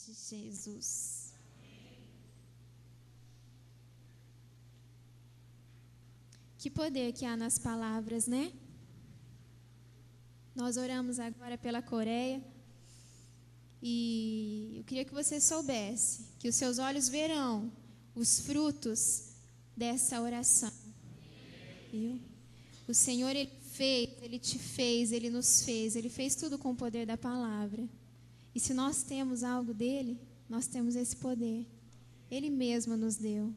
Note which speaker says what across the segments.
Speaker 1: de Jesus. Que poder que há nas palavras, né? Nós oramos agora pela Coreia e eu queria que você soubesse que os seus olhos verão os frutos dessa oração. Viu? O Senhor, Ele te fez, Ele nos fez, Ele fez tudo com o poder da palavra. E se nós temos algo dele, nós temos esse poder. Ele mesmo nos deu.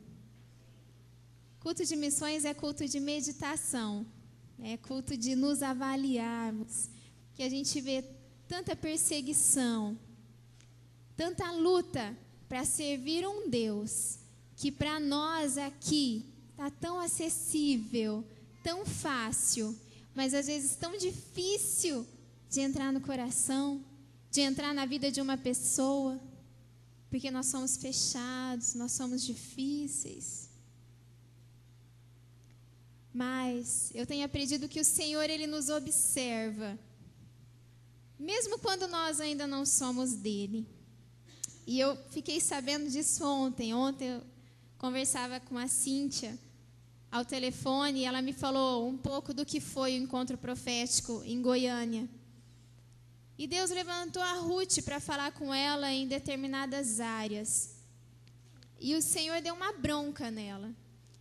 Speaker 1: Culto de missões é culto de meditação, é culto de nos avaliarmos, que a gente vê tanta perseguição, tanta luta para servir um Deus, que para nós aqui está tão acessível, tão fácil, mas às vezes tão difícil de entrar no coração, de entrar na vida de uma pessoa, porque nós somos fechados, nós somos difíceis. Mas eu tenho aprendido que o Senhor, Ele nos observa, mesmo quando nós ainda não somos dele. E eu fiquei sabendo disso ontem. Ontem eu conversava com a Cíntia ao telefone e ela me falou um pouco do que foi o encontro profético em Goiânia. E Deus levantou a Ruth para falar com ela em determinadas áreas. E o Senhor deu uma bronca nela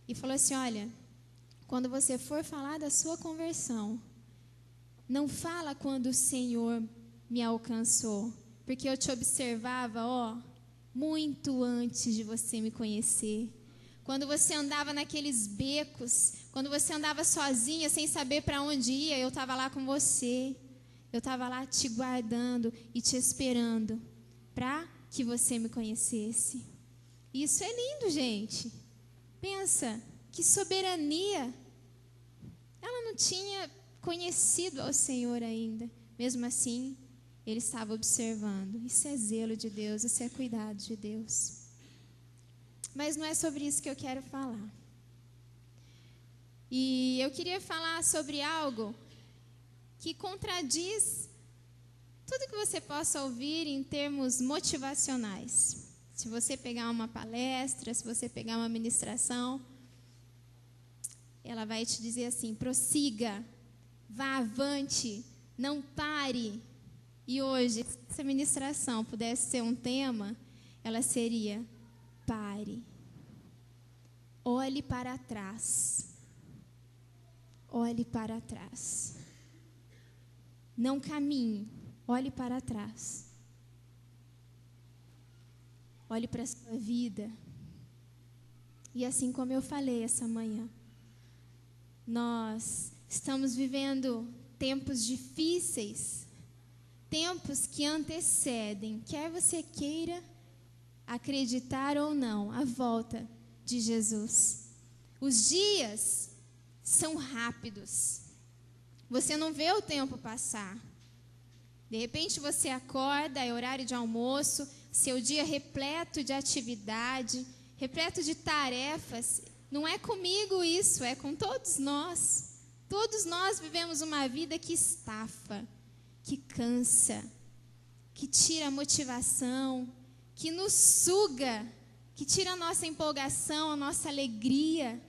Speaker 1: e falou assim: olha, quando você for falar da sua conversão, não fala quando o Senhor me alcançou, porque eu te observava, muito antes de você me conhecer. Quando você andava naqueles becos, quando você andava sozinha, sem saber para onde ia, eu estava lá com você. Eu estava lá te guardando e te esperando para que você me conhecesse. Isso é lindo, gente. Pensa, que soberania. Ela não tinha conhecido ao Senhor ainda. Mesmo assim, Ele estava observando. Isso é zelo de Deus, isso é cuidado de Deus. Mas não é sobre isso que eu quero falar. E eu queria falar sobre algo que contradiz tudo que você possa ouvir em termos motivacionais. Se você pegar uma palestra, se você pegar uma ministração, ela vai te dizer assim: prossiga, vá avante, não pare. E hoje, se essa ministração pudesse ser um tema, ela seria: pare, olhe para trás, olhe para trás. Não caminhe, olhe para trás. Olhe para a sua vida. E assim como eu falei essa manhã, nós estamos vivendo tempos difíceis, tempos que antecedem, quer você queira acreditar ou não, a volta de Jesus. Os dias são rápidos. Você não vê o tempo passar. De repente você acorda, é horário de almoço, seu dia repleto de atividade, repleto de tarefas. Não é comigo isso, é com todos nós. Todos nós vivemos uma vida que estafa, que cansa, que tira a motivação, que nos suga, que tira a nossa empolgação, a nossa alegria,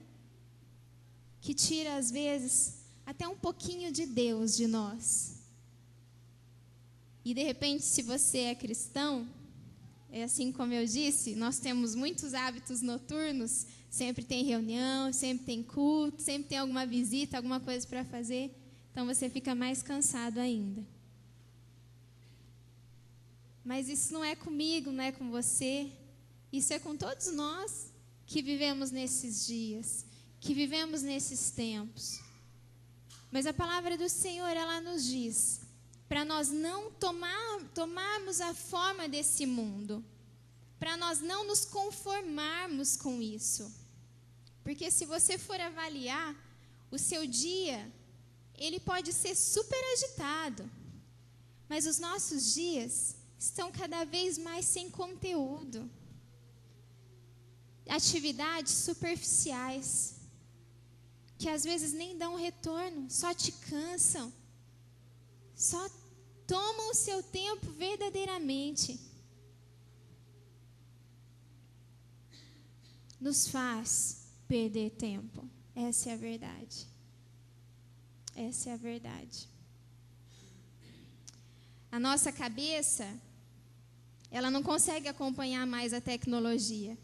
Speaker 1: que tira às vezes até um pouquinho de Deus de nós. E de repente, se você é cristão, é assim como eu disse, nós temos muitos hábitos noturnos, sempre tem reunião, sempre tem culto, sempre tem alguma visita, alguma coisa para fazer, então você fica mais cansado ainda. Mas isso não é comigo, não é com você, isso é com todos nós que vivemos nesses dias, que vivemos nesses tempos. Mas a palavra do Senhor, ela nos diz para nós não tomarmos a forma desse mundo, para nós não nos conformarmos com isso. Porque se você for avaliar, o seu dia, ele pode ser super agitado, mas os nossos dias estão cada vez mais sem conteúdo. Atividades superficiais, que às vezes nem dão retorno, só te cansam, só tomam o seu tempo verdadeiramente. nos faz perder tempo. Essa é a verdade. Essa é a verdade. A nossa cabeça, ela não consegue acompanhar mais a tecnologia.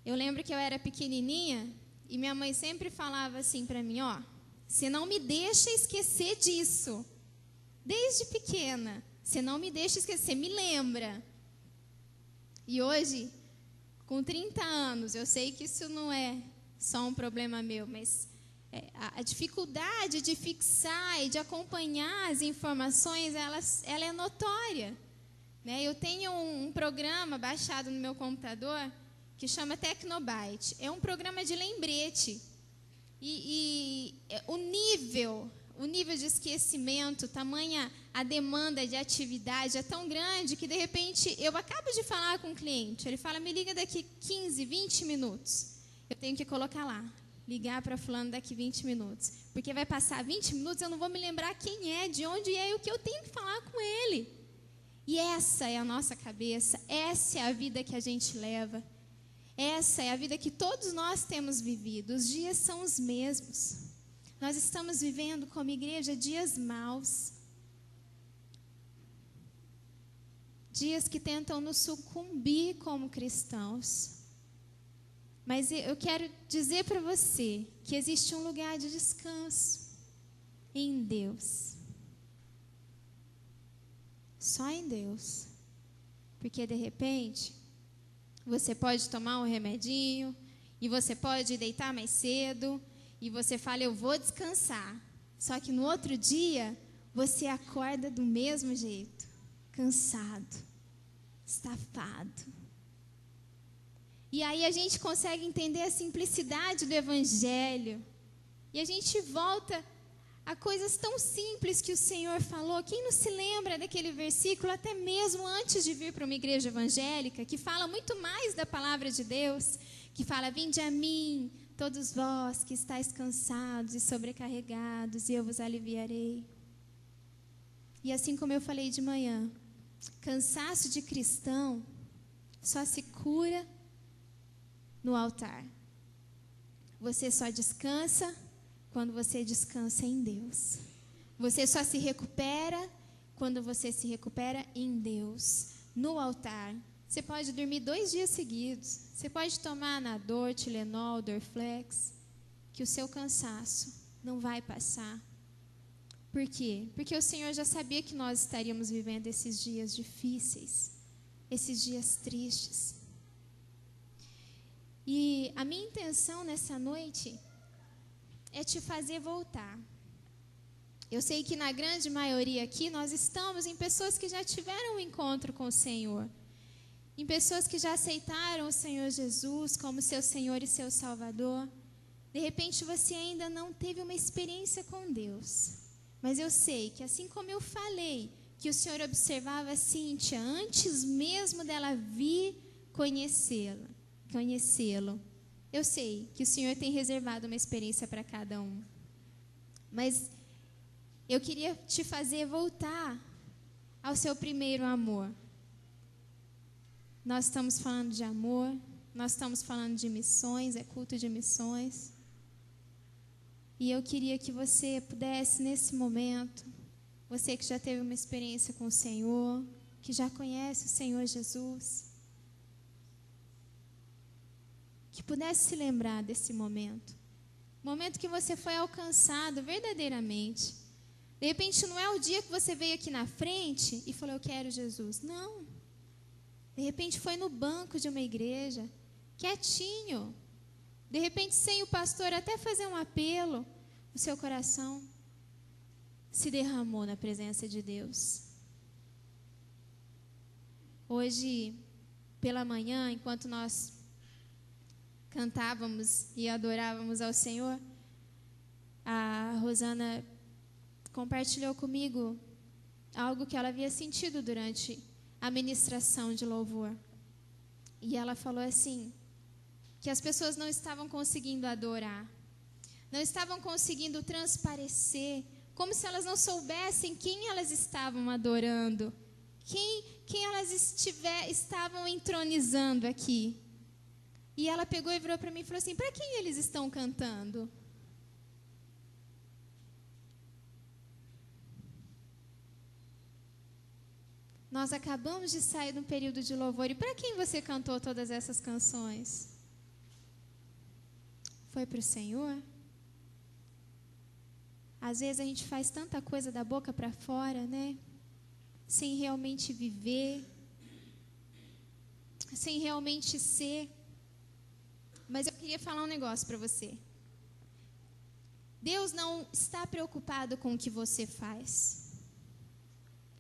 Speaker 1: Eu lembro que eu era pequenininha e minha mãe sempre falava assim para mim, ó, você não me deixa esquecer disso. Desde pequena, você não me deixa esquecer, você me lembra. E hoje, com 30 anos, eu sei que isso não é só um problema meu, mas a dificuldade de fixar e de acompanhar as informações, ela é notória. Né? Eu tenho um programa baixado no meu computador que chama Tecnobyte. É um programa de lembrete. E o nível de esquecimento, tamanha a demanda de atividade é tão grande que, de repente, eu acabo de falar com um cliente. Ele fala, me liga daqui 15, 20 minutos. Eu tenho que colocar lá, ligar para fulano daqui 20 minutos. Porque vai passar 20 minutos, eu não vou me lembrar quem é, de onde é e o que eu tenho que falar com ele. E essa é a nossa cabeça, essa é a vida que a gente leva. Essa é a vida que todos nós temos vivido. Os dias são os mesmos. Nós estamos vivendo como igreja dias maus. Dias que tentam nos sucumbir como cristãos. Mas eu quero dizer para você que existe um lugar de descanso em Deus. Só em Deus. Porque de repente, você pode tomar um remedinho, e você pode deitar mais cedo, e você fala, eu vou descansar. Só que no outro dia, você acorda do mesmo jeito, cansado, estafado. E aí a gente consegue entender a simplicidade do Evangelho. E a gente volta a coisas tão simples que o Senhor falou. Quem não se lembra daquele versículo, até mesmo antes de vir para uma igreja evangélica, que fala muito mais da palavra de Deus, que fala, vinde a mim, todos vós que estáis cansados e sobrecarregados, e eu vos aliviarei. E assim como eu falei de manhã, cansaço de cristão só se cura no altar. Você só descansa quando você descansa em Deus. Você só se recupera quando você se recupera em Deus, no altar. Você pode dormir 2 dias seguidos. Você pode tomar Anador, Tilenol, Dorflex, que o seu cansaço não vai passar. Por quê? Porque o Senhor já sabia que nós estaríamos vivendo esses dias difíceis, esses dias tristes. E a minha intenção nessa noite é te fazer voltar. Eu sei que na grande maioria aqui nós estamos em pessoas que já tiveram um encontro com o Senhor, em pessoas que já aceitaram o Senhor Jesus como seu Senhor e seu Salvador. De repente você ainda não teve uma experiência com Deus, mas eu sei que assim como eu falei que o Senhor observava a Cíntia antes mesmo dela vir conhecê-lo, eu sei que o Senhor tem reservado uma experiência para cada um. Mas eu queria te fazer voltar ao seu primeiro amor. Nós estamos falando de amor, nós estamos falando de missões, é culto de missões. E eu queria que você pudesse, nesse momento, você que já teve uma experiência com o Senhor, que já conhece o Senhor Jesus, que pudesse se lembrar desse momento que você foi alcançado verdadeiramente. De repente não é o dia que você veio aqui na frente e falou, eu quero Jesus. Não. De repente foi no banco de uma igreja, quietinho. De repente sem o pastor até fazer um apelo, o seu coração se derramou na presença de Deus. Hoje, pela manhã, enquanto nós cantávamos e adorávamos ao Senhor, a Rosana compartilhou comigo algo que ela havia sentido durante a ministração de louvor. E ela falou assim, que as pessoas não estavam conseguindo adorar, não estavam conseguindo transparecer, como se elas não soubessem quem elas estavam adorando, quem elas estavam entronizando aqui. E ela pegou e virou para mim e falou assim: para quem eles estão cantando? Nós acabamos de sair de um período de louvor. E para quem você cantou todas essas canções? Foi para o Senhor? Às vezes a gente faz tanta coisa da boca para fora, né? Sem realmente viver, sem realmente ser. Mas eu queria falar um negócio para você. Deus não está preocupado com o que você faz.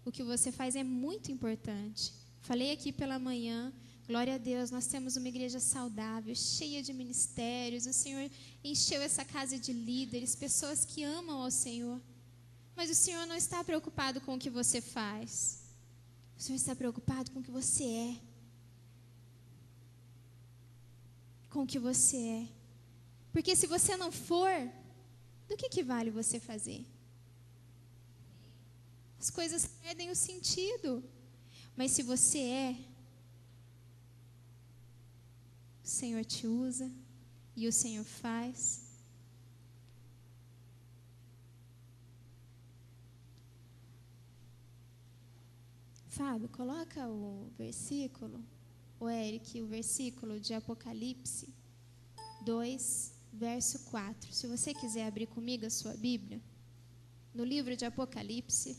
Speaker 1: O que você faz é muito importante. Falei aqui pela manhã, glória a Deus, nós temos uma igreja saudável, cheia de ministérios. O Senhor encheu essa casa de líderes, pessoas que amam ao Senhor. Mas o Senhor não está preocupado com o que você faz. O Senhor está preocupado com o que você é. Com o que você é. Porque se você não for, do que vale você fazer? As coisas perdem o sentido. Mas se você é, o Senhor te usa e o Senhor faz. Fábio, coloca o versículo, o Eric, o versículo de Apocalipse 2, verso 4. Se você quiser abrir comigo a sua Bíblia, no livro de Apocalipse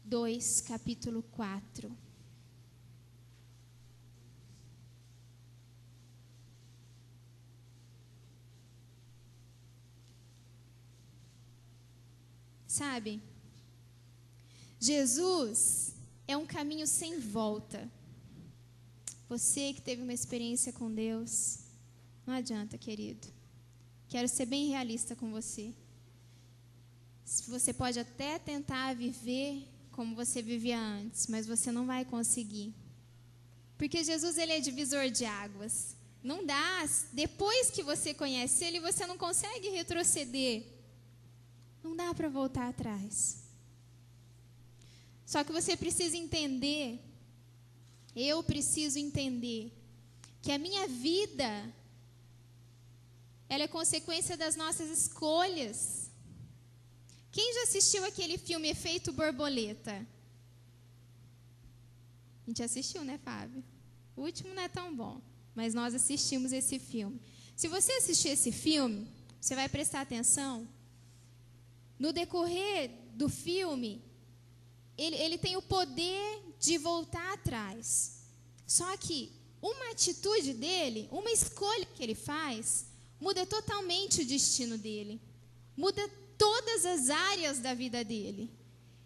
Speaker 1: 2, capítulo 4. Sabe, Jesus é um caminho sem volta. Você que teve uma experiência com Deus, não adianta, querido. Quero ser bem realista com você. Você pode até tentar viver como você vivia antes, mas você não vai conseguir. Porque Jesus, ele é divisor de águas. Não dá, depois que você conhece ele, você não consegue retroceder. Não dá para voltar atrás. Só que você precisa entender, eu preciso entender, que a minha vida, ela é consequência das nossas escolhas. Quem já assistiu aquele filme Efeito Borboleta? A gente assistiu, né, Fábio? O último não é tão bom, mas nós assistimos esse filme. Se você assistir esse filme, você vai prestar atenção. No decorrer do filme, ele tem o poder de voltar atrás. Só que uma atitude dele, uma escolha que ele faz, muda totalmente o destino dele. Muda todas as áreas da vida dele.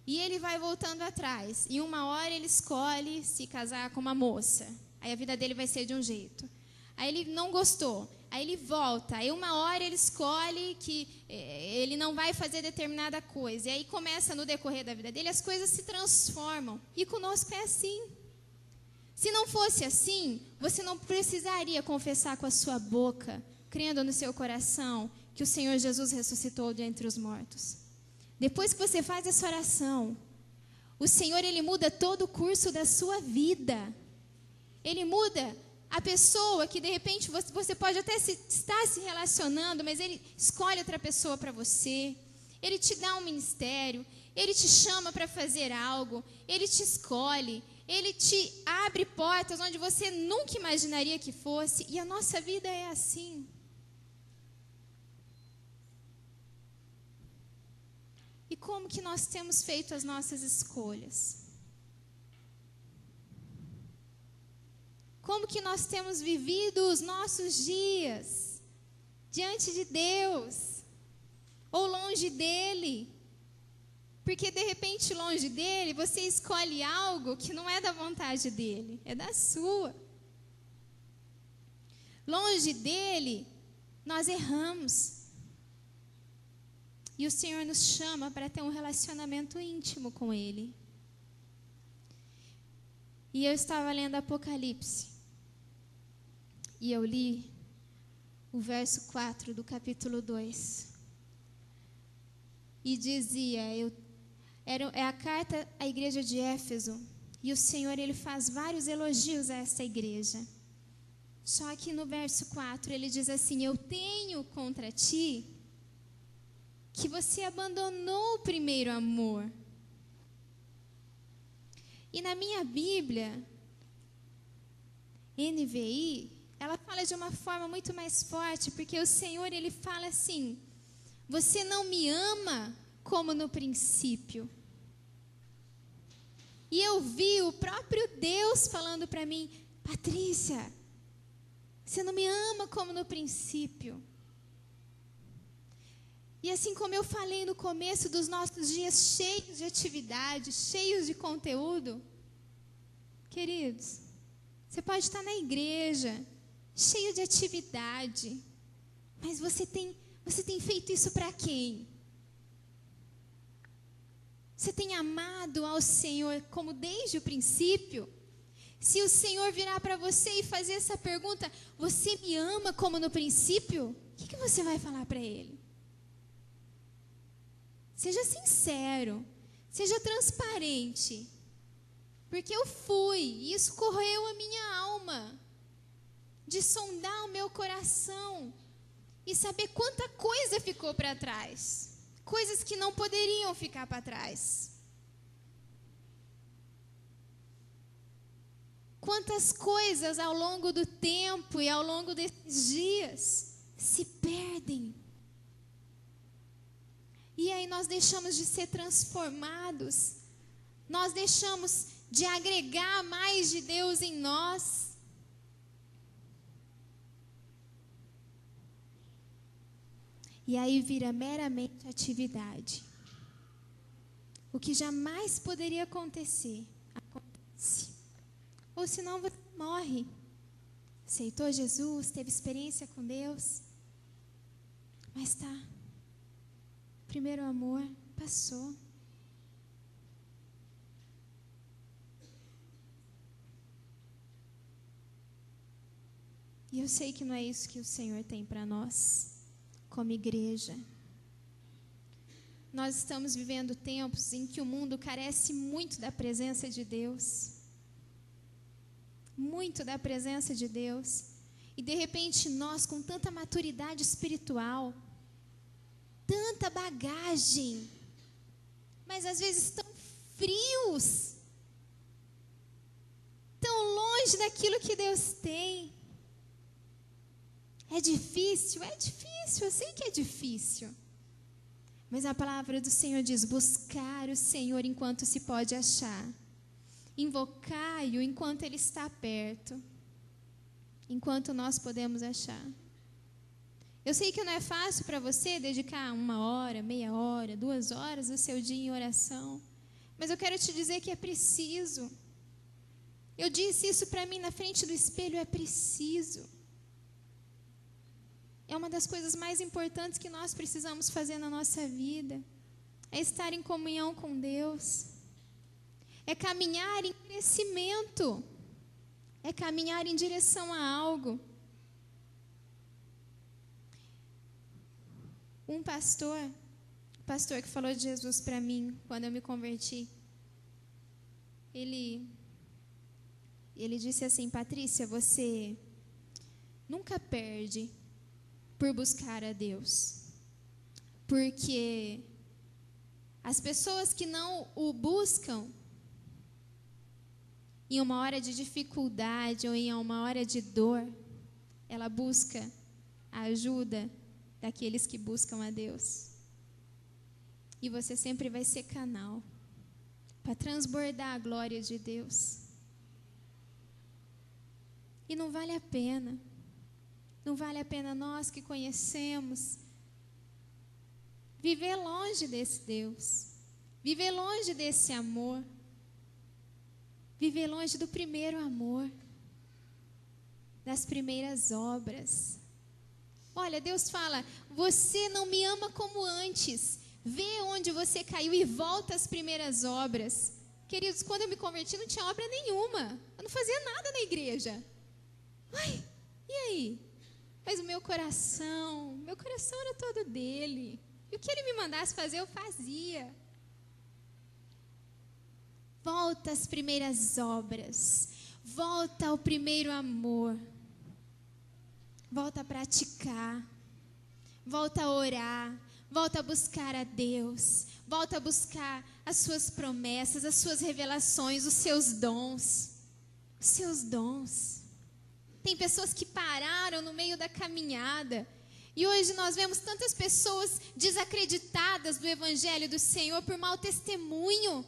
Speaker 1: E ele vai voltando atrás. E uma hora ele escolhe se casar com uma moça. Aí a vida dele vai ser de um jeito. Aí ele não gostou. Aí ele volta. Aí uma hora ele escolhe que ele não vai fazer determinada coisa. E aí começa no decorrer da vida dele, as coisas se transformam. E conosco é assim. Se não fosse assim, você não precisaria confessar com a sua boca, crendo no seu coração, que o Senhor Jesus ressuscitou de entre os mortos. Depois que você faz essa oração, o Senhor, ele muda todo o curso da sua vida. Ele muda a pessoa que de repente você pode até estar se relacionando, mas ele escolhe outra pessoa para você. Ele te dá um ministério, ele te chama para fazer algo, ele te escolhe, ele te abre portas onde você nunca imaginaria que fosse. E a nossa vida é assim. E como que nós temos feito as nossas escolhas? Como que nós temos vivido os nossos dias diante de Deus ou longe dele? Porque de repente longe dele você escolhe algo que não é da vontade dele, é da sua. Longe dele nós erramos. E o Senhor nos chama para ter um relacionamento íntimo com ele. E eu estava lendo Apocalipse. E eu li o verso 4 do capítulo 2. E dizia, é a carta à igreja de Éfeso. E o Senhor, ele faz vários elogios a essa igreja. Só que no verso 4 ele diz assim: eu tenho contra ti que você abandonou o primeiro amor. E na minha Bíblia, NVI, ela fala de uma forma muito mais forte, porque o Senhor, ele fala assim: você não me ama como no princípio. E eu vi o próprio Deus falando para mim: Patrícia, você não me ama como no princípio. E assim como eu falei no começo dos nossos dias cheios de atividade, cheios de conteúdo, queridos, você pode estar na igreja, cheio de atividade, mas você tem feito isso para quem? Você tem amado ao Senhor como desde o princípio? Se o Senhor virar para você e fazer essa pergunta: você me ama como no princípio? O que você vai falar para Ele? Seja sincero, seja transparente, porque eu fui, e isso corroeu a minha alma, de sondar o meu coração e saber quanta coisa ficou para trás, coisas que não poderiam ficar para trás. Quantas coisas ao longo do tempo e ao longo desses dias se perdem. E aí nós deixamos de ser transformados, nós deixamos de agregar mais de Deus em nós. E aí vira meramente atividade. O que jamais poderia acontecer, acontece. Ou senão você morre. Aceitou Jesus, teve experiência com Deus, mas tá. Primeiro amor passou. E eu sei que não é isso que o Senhor tem para nós, como igreja. Nós estamos vivendo tempos em que o mundo carece muito da presença de Deus. Muito da presença de Deus. E de repente nós, com tanta maturidade espiritual, tanta bagagem, mas às vezes tão frios, tão longe daquilo que Deus tem. É difícil, eu sei que é difícil. Mas a palavra do Senhor diz: buscar o Senhor enquanto se pode achar. Invocai-o enquanto Ele está perto. Enquanto nós podemos achar. Eu sei que não é fácil para você dedicar 1 hora, meia hora, 2 horas do seu dia em oração. Mas eu quero te dizer que é preciso. Eu disse isso para mim na frente do espelho: é preciso. É uma das coisas mais importantes que nós precisamos fazer na nossa vida. É estar em comunhão com Deus. É caminhar em crescimento. É caminhar em direção a algo. Um pastor que falou de Jesus para mim quando eu me converti, ele disse assim: Patrícia, você nunca perde por buscar a Deus, porque as pessoas que não o buscam em uma hora de dificuldade ou em uma hora de dor, ela busca a ajuda daqueles que buscam a Deus. E você sempre vai ser canal para transbordar a glória de Deus. E não vale a pena. Não vale a pena nós que conhecemos viver longe desse Deus, viver longe desse amor, viver longe do primeiro amor, das primeiras obras. Olha, Deus fala: você não me ama como antes, vê onde você caiu e volta às primeiras obras. Queridos, quando eu me converti não tinha obra nenhuma, eu não fazia nada na igreja. Ai, e aí? Mas o meu coração era todo dele. E o que ele me mandasse fazer, eu fazia. Volta às primeiras obras. Volta ao primeiro amor. volta a praticar, volta a orar, volta a buscar a Deus, volta a buscar as suas promessas, as suas revelações, os seus dons. Os seus dons. Tem pessoas que pararam no meio da caminhada. E hoje nós vemos tantas pessoas desacreditadas do Evangelho do Senhor por mau testemunho.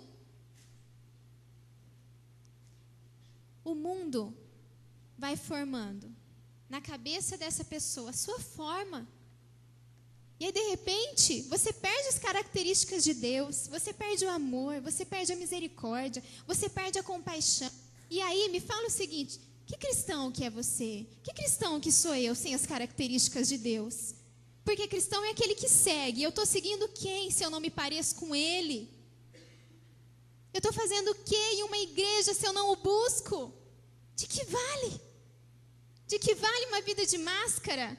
Speaker 1: O mundo vai formando na cabeça dessa pessoa a sua forma. E aí, de repente, você perde as características de Deus, você perde o amor, você perde a misericórdia, você perde a compaixão. E aí, me fala o seguinte: que cristão que é você? Que cristão que sou eu sem as características de Deus? Porque cristão é aquele que segue. Eu estou seguindo quem se eu não me pareço com Ele? Eu estou fazendo o que em uma igreja se eu não o busco? De que vale? De que vale uma vida de máscara?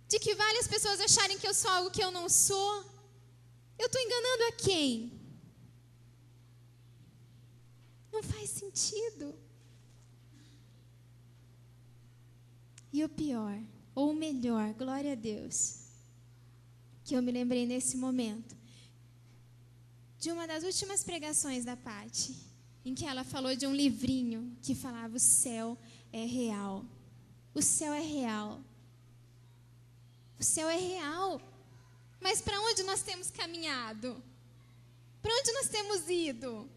Speaker 1: De que vale as pessoas acharem que eu sou algo que eu não sou? Eu estou enganando a quem? Não faz sentido. E o pior, ou o melhor, glória a Deus, que eu me lembrei nesse momento, de uma das últimas pregações da Paty, em que ela falou de um livrinho que falava: o céu é real. O céu é real. O céu é real. Mas para onde nós temos caminhado? Para onde nós temos ido?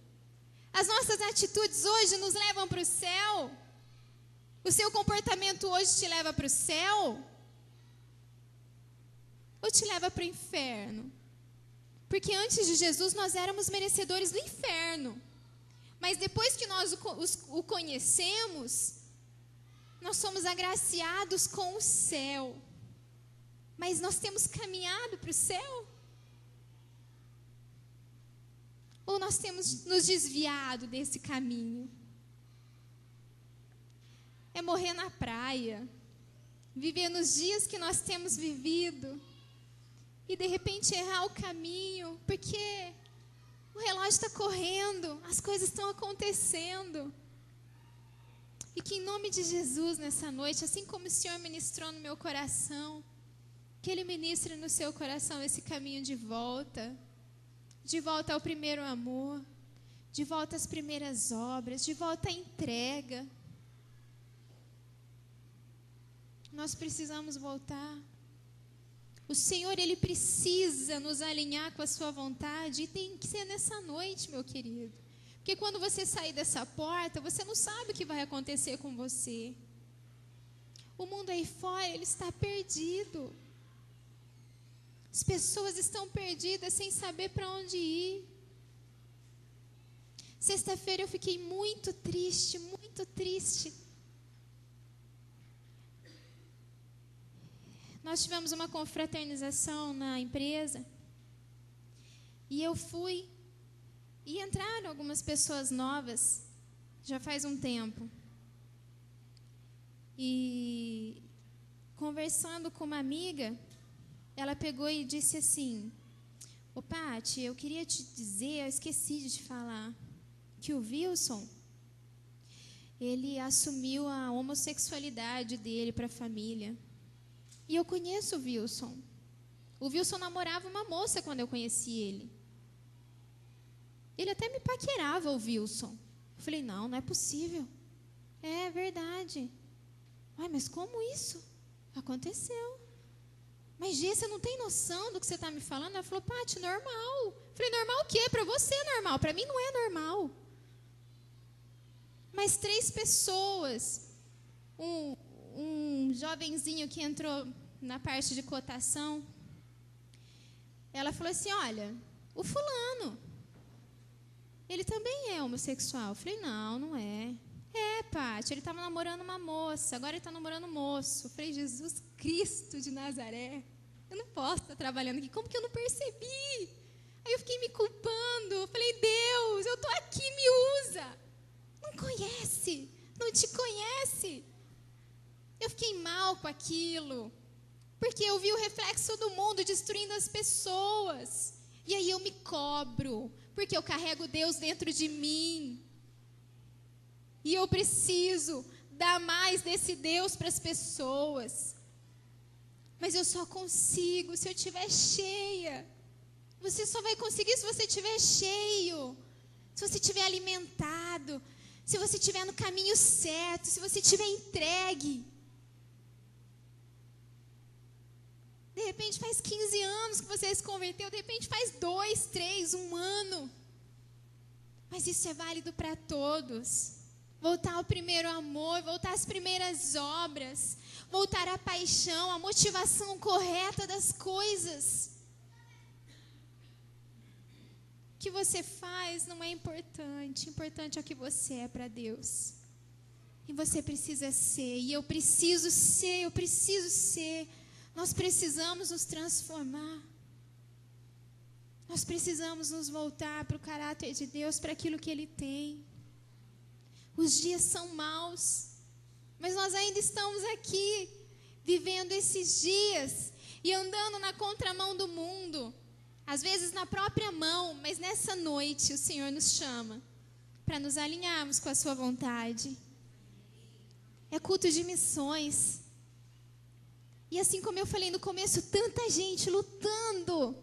Speaker 1: As nossas atitudes hoje nos levam para o céu? O seu comportamento hoje te leva para o céu? Ou te leva para o inferno? Porque antes de Jesus nós éramos merecedores do inferno. Mas depois que nós o conhecemos, nós somos agraciados com o céu. Mas nós temos caminhado para o céu? Ou nós temos nos desviado desse caminho? É morrer na praia, viver nos dias que nós temos vivido e de repente errar o caminho, porque o relógio está correndo, as coisas estão acontecendo. E que em nome de Jesus nessa noite, assim como o Senhor ministrou no meu coração, que Ele ministre no seu coração esse caminho de volta ao primeiro amor, de volta às primeiras obras, de volta à entrega. Nós precisamos voltar. O Senhor, Ele precisa nos alinhar com a sua vontade, e tem que ser nessa noite, meu querido. Porque quando você sair dessa porta, você não sabe o que vai acontecer com você. O mundo aí fora, ele está perdido. As pessoas estão perdidas sem saber para onde ir. Sexta-feira eu fiquei muito triste, muito triste. Nós tivemos uma confraternização na empresa e eu fui e entraram algumas pessoas novas, já faz um tempo. E conversando com uma amiga, ela pegou e disse assim: ô Paty, eu queria te dizer, eu esqueci de te falar, que o Wilson, ele assumiu a homossexualidade dele para a família. E eu conheço o Wilson. O Wilson namorava uma moça quando eu conheci ele. Ele até me paquerava, o Wilson. Eu falei: não, não é possível. É verdade. Ué, mas como isso? Aconteceu. Mas Gê, você não tem noção do que você está me falando? Ela falou: Paty, normal. Eu falei: normal o quê? Para você é normal, para mim não é normal. Mas 3 pessoas, um jovenzinho que entrou na parte de cotação, ela falou assim: olha, o fulano, ele também é homossexual. Eu falei: não, não é. É, Paty, ele estava namorando uma moça, agora ele está namorando um moço. Eu falei: Jesus Cristo de Nazaré, eu não posso estar trabalhando aqui, como que eu não percebi? Aí eu fiquei me culpando, eu falei: Deus, eu estou aqui, me usa. Não conhece, não te conhece. Eu fiquei mal com aquilo, porque eu vi o reflexo do mundo destruindo as pessoas. E aí eu me cobro, porque eu carrego Deus dentro de mim. E eu preciso dar mais desse Deus para as pessoas. Mas eu só consigo se eu estiver cheia. Você só vai conseguir se você estiver cheio, se você estiver alimentado, se você estiver no caminho certo, se você estiver entregue. De repente faz 15 anos que você se converteu, de repente faz 2, 3, 1 ano. Mas isso é válido para todos. Voltar ao primeiro amor, voltar às primeiras obras, voltar à paixão, à motivação correta das coisas. O que você faz não é importante, importante é o que você é para Deus. E você precisa ser, e eu preciso ser. Nós precisamos nos transformar. Nós precisamos nos voltar para o caráter de Deus, para aquilo que Ele tem. Os dias são maus, mas nós ainda estamos aqui, vivendo esses dias e andando na contramão do mundo. Às vezes na própria mão, mas nessa noite o Senhor nos chama para nos alinharmos com a sua vontade. É culto de missões. E assim como eu falei no começo, tanta gente lutando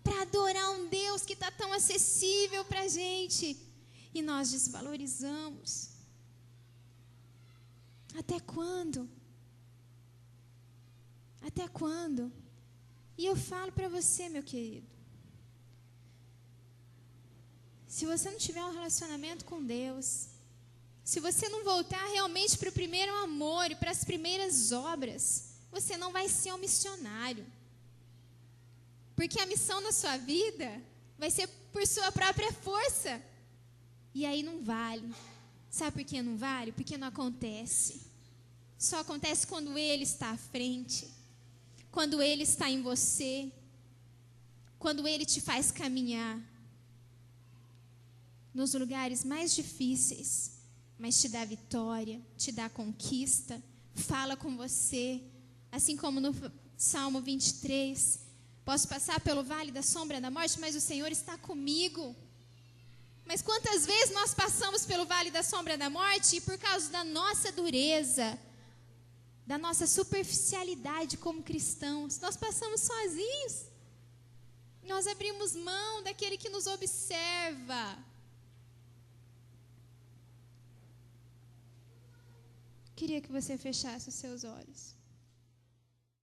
Speaker 1: para adorar um Deus que está tão acessível para a gente. E nós desvalorizamos. Até quando? Até quando? E eu falo para você, meu querido. Se você não tiver um relacionamento com Deus, se você não voltar realmente para o primeiro amor e para as primeiras obras, você não vai ser um missionário. Porque a missão na sua vida vai ser por sua própria força. E aí não vale. Sabe por que não vale? Porque não acontece. Só acontece quando Ele está à frente. Quando Ele está em você. Quando Ele te faz caminhar nos lugares mais difíceis, mas te dá vitória, te dá conquista, fala com você, assim como no Salmo 23, posso passar pelo vale da sombra da morte, mas o Senhor está comigo. Mas quantas vezes nós passamos pelo vale da sombra da morte e por causa da nossa dureza, da nossa superficialidade como cristãos, nós passamos sozinhos. Nós abrimos mão daquele que nos observa. Queria que você fechasse os seus olhos.